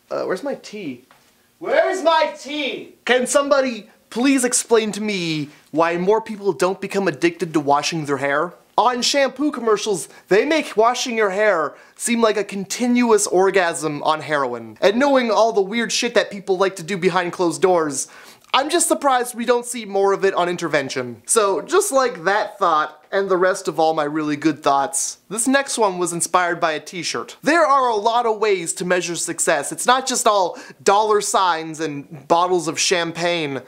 Where's my tea? Where's my tea? Can somebody please explain to me why more people don't become addicted to washing their hair? On shampoo commercials, they make washing your hair seem like a continuous orgasm on heroin. And knowing all the weird shit that people like to do behind closed doors, I'm just surprised we don't see more of it on Intervention. So, just like that thought, and the rest of all my really good thoughts, this next one was inspired by a t-shirt. There are a lot of ways to measure success. It's not just all dollar signs and bottles of champagne.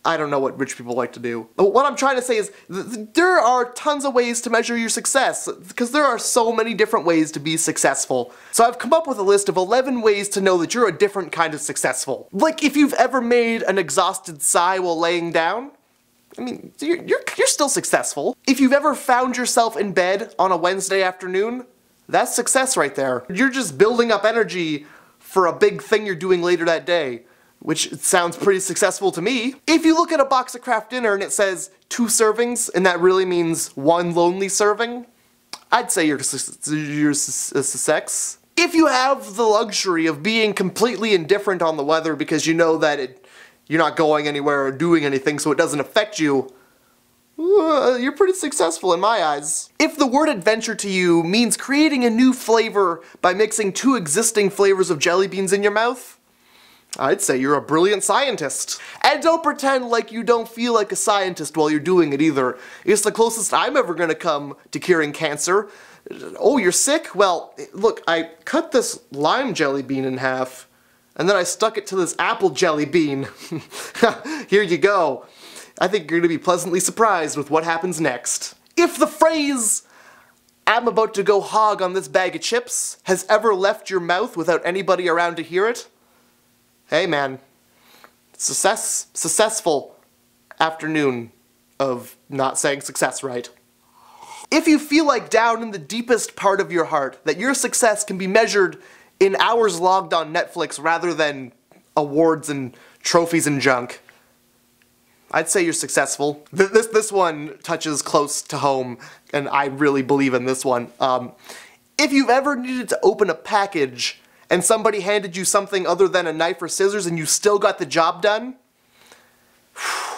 I don't know what rich people like to do. What I'm trying to say is, there are tons of ways to measure your success, because there are so many different ways to be successful. So I've come up with a list of 11 ways to know that you're a different kind of successful. Like, if you've ever made an exhausted sigh while laying down, I mean, you're still successful. If you've ever found yourself in bed on a Wednesday afternoon, that's success right there. You're just building up energy for a big thing you're doing later that day, which sounds pretty successful to me. If you look at a box of Kraft Dinner and it says 2 servings, and that really means 1 lonely serving, I'd say you're success. If you have the luxury of being completely indifferent on the weather because you know that you're not going anywhere or doing anything so it doesn't affect you, you're pretty successful in my eyes. If the word adventure to you means creating a new flavor by mixing 2 existing flavors of jelly beans in your mouth, I'd say you're a brilliant scientist. And don't pretend like you don't feel like a scientist while you're doing it either. It's the closest I'm ever gonna come to curing cancer. Oh, you're sick? Well, look, I cut this lime jelly bean in half, and then I stuck it to this apple jelly bean. Here you go. I think you're gonna be pleasantly surprised with what happens next. If the phrase, "I'm about to go hog on this bag of chips," has ever left your mouth without anybody around to hear it, hey man, successful afternoon of not saying success right. If you feel like down in the deepest part of your heart that your success can be measured in hours logged on Netflix rather than awards and trophies and junk, I'd say you're successful. This one touches close to home, and I really believe in this one. If you've ever needed to open a package and somebody handed you something other than a knife or scissors and you still got the job done,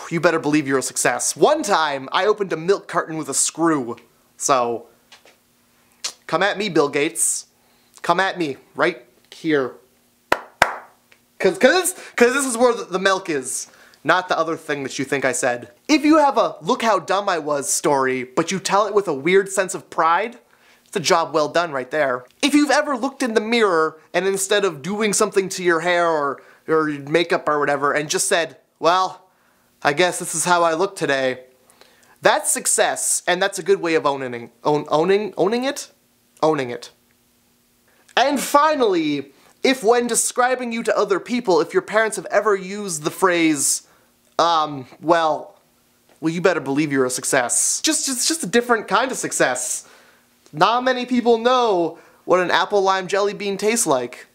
you better believe you're a success. One time, I opened a milk carton with a screw. So, come at me, Bill Gates. Come at me, right here. Cause this is where the milk is, not the other thing that you think I said. If you have a look how dumb I was story, but you tell it with a weird sense of pride, it's a job well done right there. If you've ever looked in the mirror and instead of doing something to your hair or makeup or whatever and just said, well, I guess this is how I look today, that's success, and that's a good way of owning it. And finally, if when describing you to other people, if your parents have ever used the phrase, well, you better believe you're a success. It's just a different kind of success. Not many people know what an apple lime jelly bean tastes like.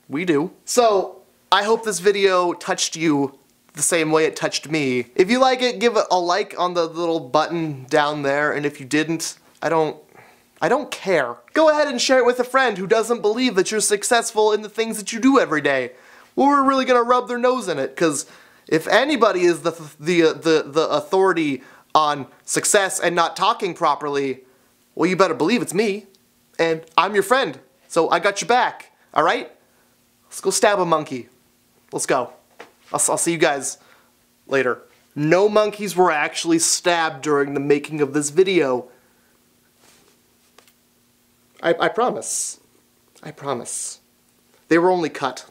We do. So, I hope this video touched you the same way it touched me. If you like it, give it a like on the little button down there, and if you didn't, I don't care. Go ahead and share it with a friend who doesn't believe that you're successful in the things that you do every day. Well, we're really gonna rub their nose in it, because if anybody is the authority on success and not talking properly, well, you better believe it's me. And I'm your friend, so I got your back, alright? Let's go stab a monkey. Let's go. I'll see you guys later. No monkeys were actually stabbed during the making of this video. I promise. I promise. They were only cut.